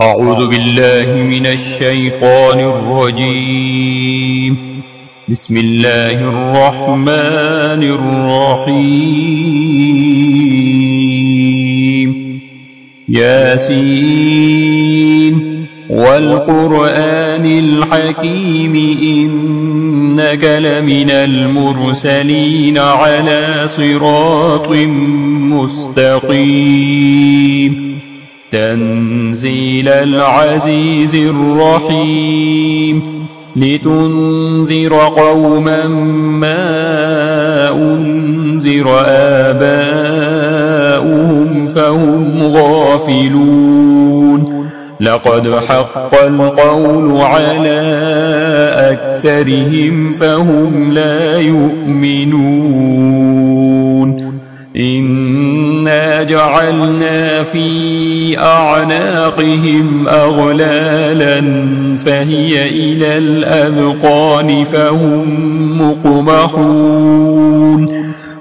أعوذ بالله من الشيطان الرجيم. بسم الله الرحمن الرحيم. ياسين والقرآن الحكيم إنك لمن المرسلين على صراط مستقيم. تنزيل العزيز الرحيم. لتنذر قوما ما أنذر آباؤهم فهم غافلون. لقد حق القول على أكثرهم فهم لا يؤمنون. إنا جعلنا في أعناقهم أغلالا فهي إلى الأذقان فهم مقمحون.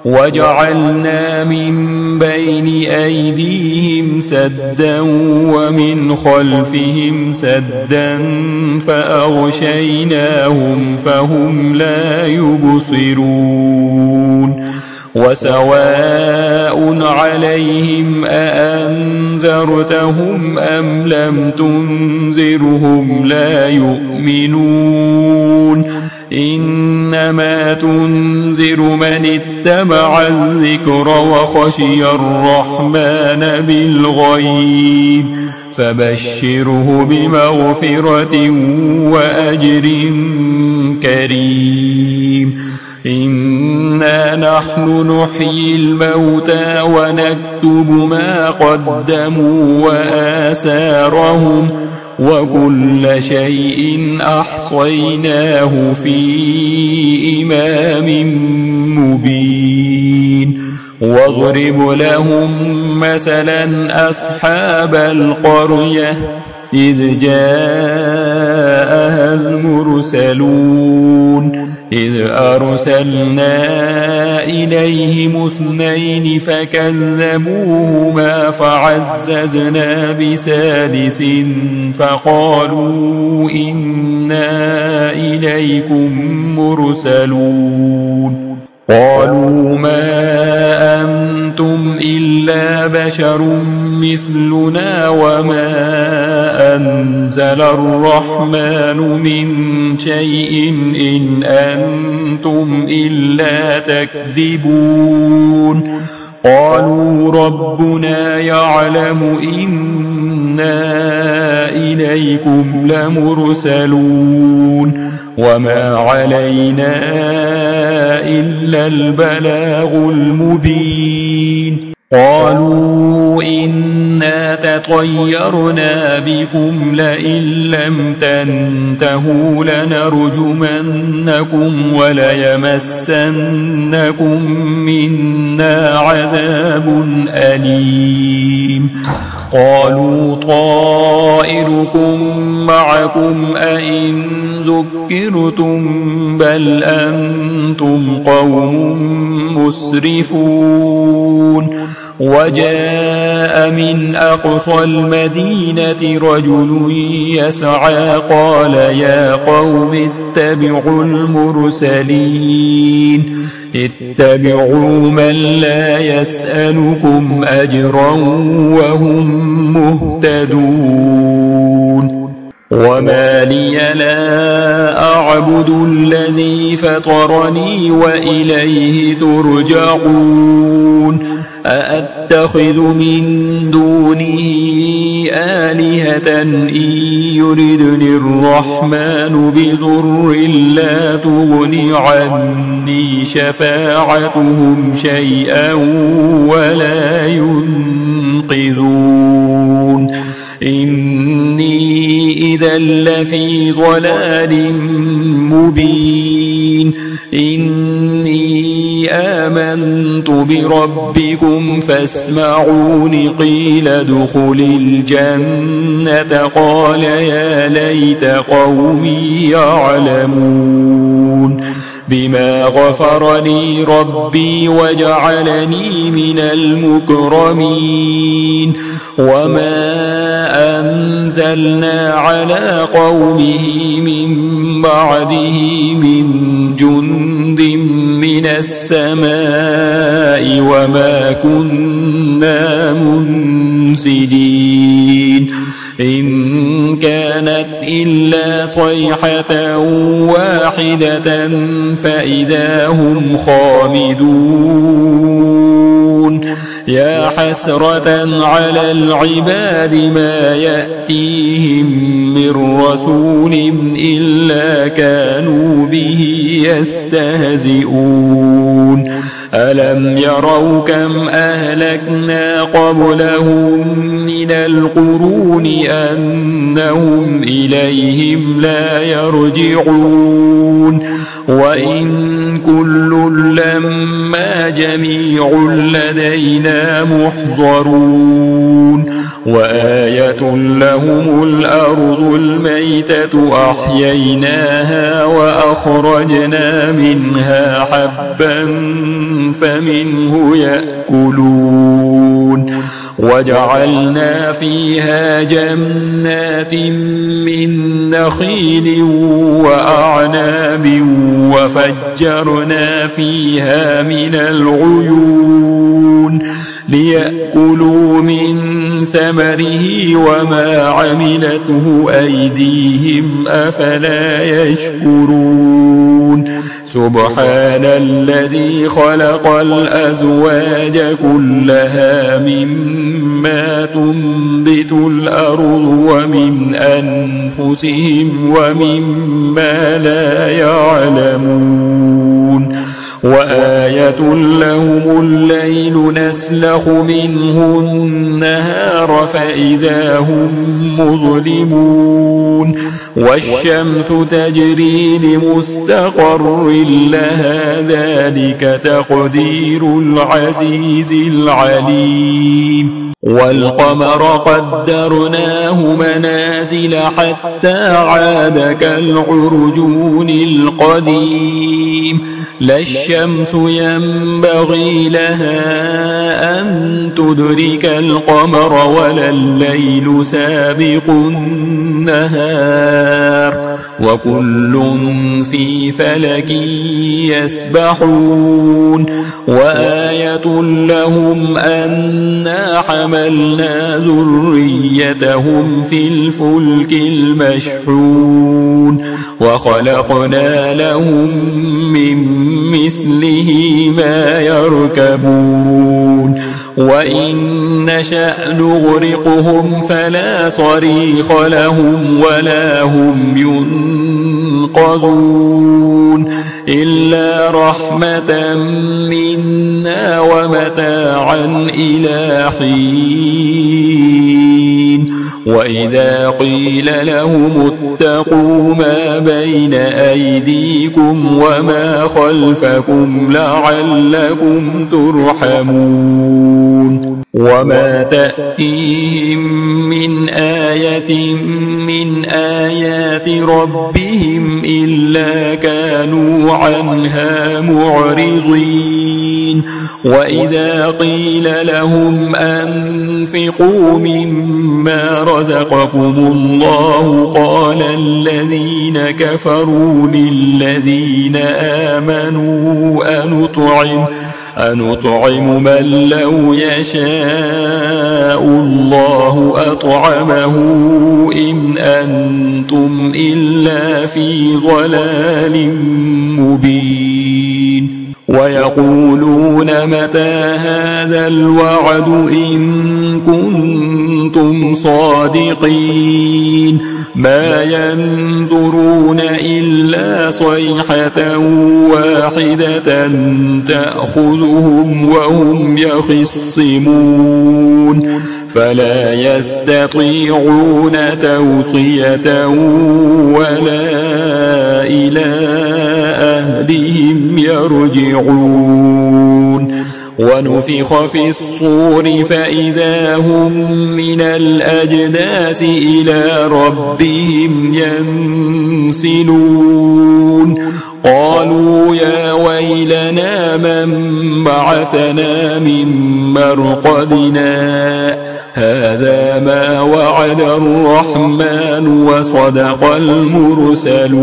وجعلنا من بين أيديهم سدا ومن خلفهم سدا فأغشيناهم فهم لا يبصرون. وسواء عليهم أأنذرتهم أم لم تنذرهم لا يؤمنون. إنما تنذر من اتبع الذكر وخشي الرحمن بالغيب فبشره بمغفرة وأجر كريم. إنا نحن نحيي الموتى ونكتب ما قدموا وآثارهم وكل شيء أحصيناه في إمام مبين. واضرب لهم مثلا أصحاب القرية إذ جاءها المرسلون إذ أرسلنا إليهم 2 فكذبوهما فعززنا بثالث فقالوا إنا إليكم مرسلون. قالوا ما أنتم إلا بشر مثلنا وما أنزل الرحمن من شيء إن أنتم إلا تكذبون. قالوا ربنا يعلم إنا إليكم لمرسلون وما علينا إلا البلاغ المبين. قالوا إنا تطيرنا بكم لئن لم تنتهوا لنرجمنكم وليمسنكم منا عذاب أليم. قالوا طائركم معكم أئن ذكرتم بل أنتم قوم مسرفون. وجاء من أقصى المدينة رجل يسعى قال يا قوم اتبعوا المرسلين اتبعوا من لا يسألكم أجرا وهم مهتدون. وما لي لا أعبد الذي فطرني وإليه ترجعون. أأتخذ من دونه آلهة إن يردني الرحمن بضر لا تغن عني شفاعتهم شيئا ولا ينقذون. إني إذا لفي ضلال مبين. إني آمنت بربكم فاسمعون. قيل ادخل الجنة قال يا ليت قومي يعلمون. بما غفر لي ربي وجعلني من المكرمين وما أنزلنا على قومه من بعده من جند من السماء وما كنا منزلين إن كانت إلا صيحة واحدة فإذا هم خامدون يا حسرة على العباد ما يأتيهم من رسول إلا كانوا به يستهزئون ألم يروا كم أهلكنا قبلهم من القرون أنهم إليهم لا يرجعون وإن كل لما جميع لدينا محضرون وآية لهم الأرض الميتة أحييناها وأخرجنا منها حبا فمنه يأكلون وجعلنا فيها جنات من نخيل وأعناب وفجرنا فيها من العيون ليأكلوا من ثمره وما عملته أيديهم أفلا يشكرون سبحان الذي خلق الأزواج كلها مما تنبت الأرض ومن أنفسهم ومما لا يعلمون وآية لهم الليل نسلخ منه النهار فإذا هم مظلمون والشمس تجري لمستقر لها ذلك تقدير العزيز العليم والقمر قدرناه منازل حتى عاد كالعرجون القديم لا الشمس ينبغي لها أن تدرك القمر ولا الليل سابق النهار وكل في فلك يسبحون وآية لهم أنا حملنا ذريتهم في الفلك المشحون وخلقنا لهم من مثله ما يركبون وإن نشأ نغرقهم فلا صريخ لهم ولا هم ينقذون إلا رحمة منا ومتاعا إلى حين وإذا قيل لهم اتقوا ما بين أيديكم وما خلفكم لعلكم ترحمون وما تأتيهم من آية من آيات ربهم إلا كانوا عنها معرضين وإذا قيل لهم أنفقوا مما رزقكم الله قال الذين كفروا للذين آمنوا أنطعم من لو يشاء الله أطعمه إن أنتم إلا في ضلال مبين ويقولون متى هذا الوعد إن كنتم صادقين ما ينظرون إلا صيحة واحدة تأخذهم وهم يخصمون فلا يستطيعون توصية ولا إلى أهلهم يرجعون ونفخ في الصور فإذا هم من الأجداث إلى ربهم ينسلون قالوا يا ويلنا من بعثنا من مرقدنا هذا ما وعد الرحمن وصدق المرسلون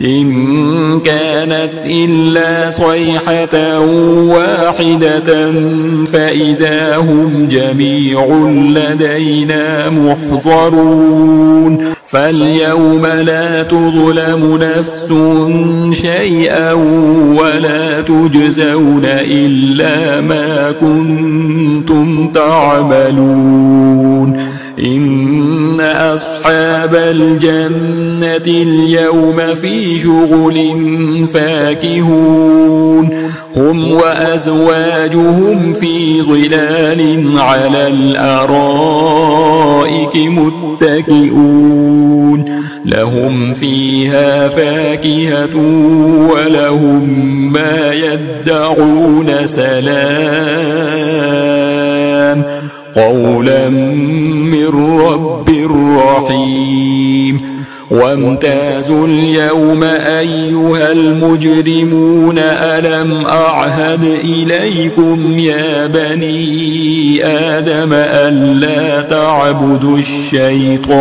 إن كانت إلا صيحة واحدة فإذا هم جميع لدينا محضرون فاليوم لا تظلم نفس شيئا ولا تجزون إلا ما كنتم تعملون إن أصحاب الجنة اليوم في شغل فاكهون هم وأزواجهم في ظلال على الأرائك متكئون لهم فيها فاكهة ولهم ما يدعون سلام قولا من رب رحيم وامتازوا اليوم أيها المجرمون ألم أعهد إليكم يا بني آدم ألا تعبدوا الشيطان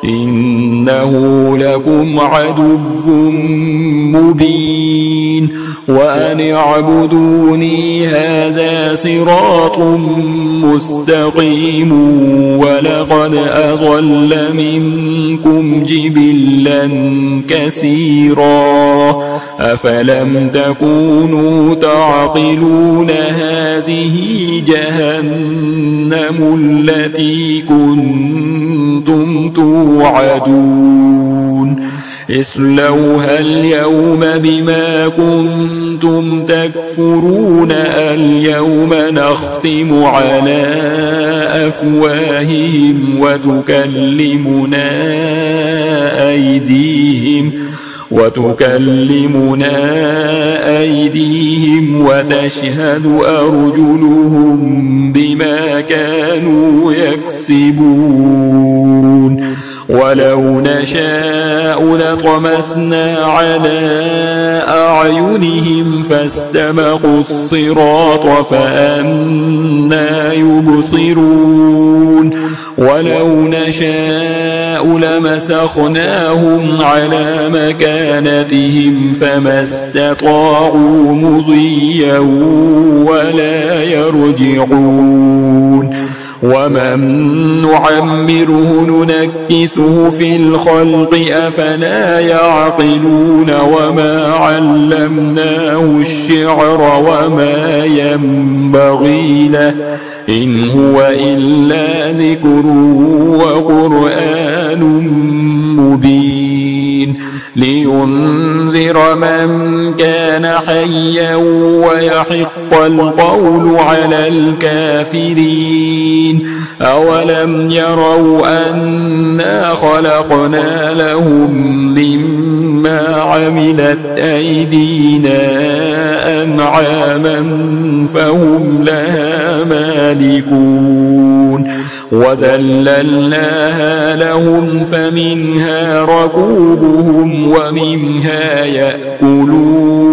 إنه لكم عدو مبين وأن اعبدوني هذا صراط مستقيم ولقد أضل منكم جبلا كثيرا أفلم تكونوا تعقلون هذه جهنم التي كنتم توعدون اصلوها اليوم بما كنتم تكفرون اليوم نختم على أفواههم وتكلمنا أيديهم وتشهد أرجلهم بما كانوا يكسبون ولو نشاء لطمسنا على أعينهم فاستبقوا الصراط فأنى يبصرون ولو نشاء لمسخناهم على مكانتهم فما استطاعوا مضيا ولا يرجعون ومن نعمره ننكسه في الخلق أفلا يعقلون وما علمناه الشعر وما ينبغي له إن هو إلا ذكر وقرآن مبين لينذر من كان حيا ويحق القول على الكافرين أولم يروا أنا خلقنا لهم مما عملت أيدينا أنعاما فهم لها مالكون وذللناها لهم فمنها ركوبهم ومنها يأكلون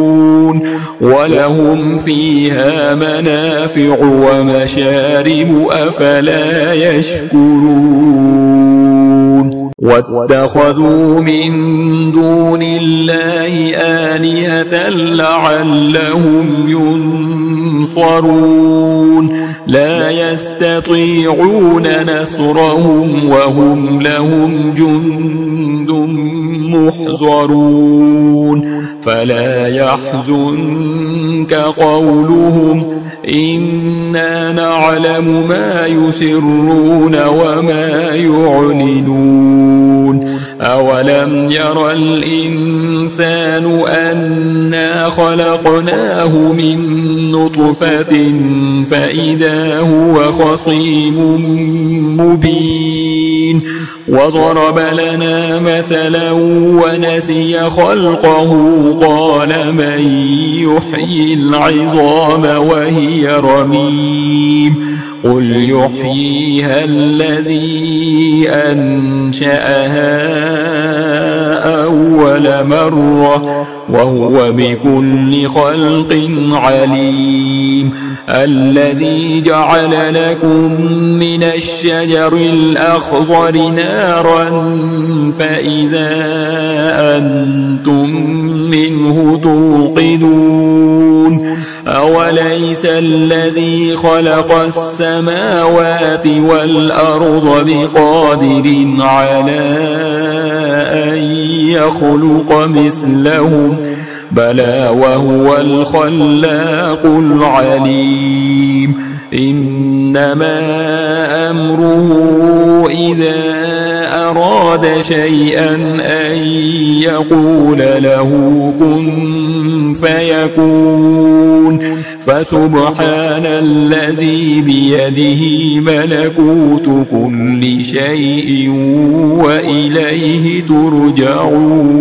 ولهم فيها منافع ومشارب أفلا يشكرون واتخذوا من دون الله آلهة لعلهم ينصرون لا يستطيعون نصرهم وهم لهم جند محضرون فلا يحزنك قولهم إنا نعلم ما يسرون وما يعلنون أولم ير الإنسان أنا خلقناه من نطفة فإذا هو خصيم مبين وضرب لنا مثلا ونسي خلقه قال من يحيي العظام وهي رميم قل يحييها الذي أنشأها أول مرة وهو بكل خلق عليم الذي جعل لكم من الشجر الأخضر نارا فإذا أنتم منه توقدون أوليس الذي خلق السماوات والأرض بقادر على أن يخلق مثلهم بلى وهو الخلاق العليم إنما أمره إذا أراد شيئا أن يقول له كن فيكون فسبحان الذي بيده ملكوت كل شيء وإليه ترجعون.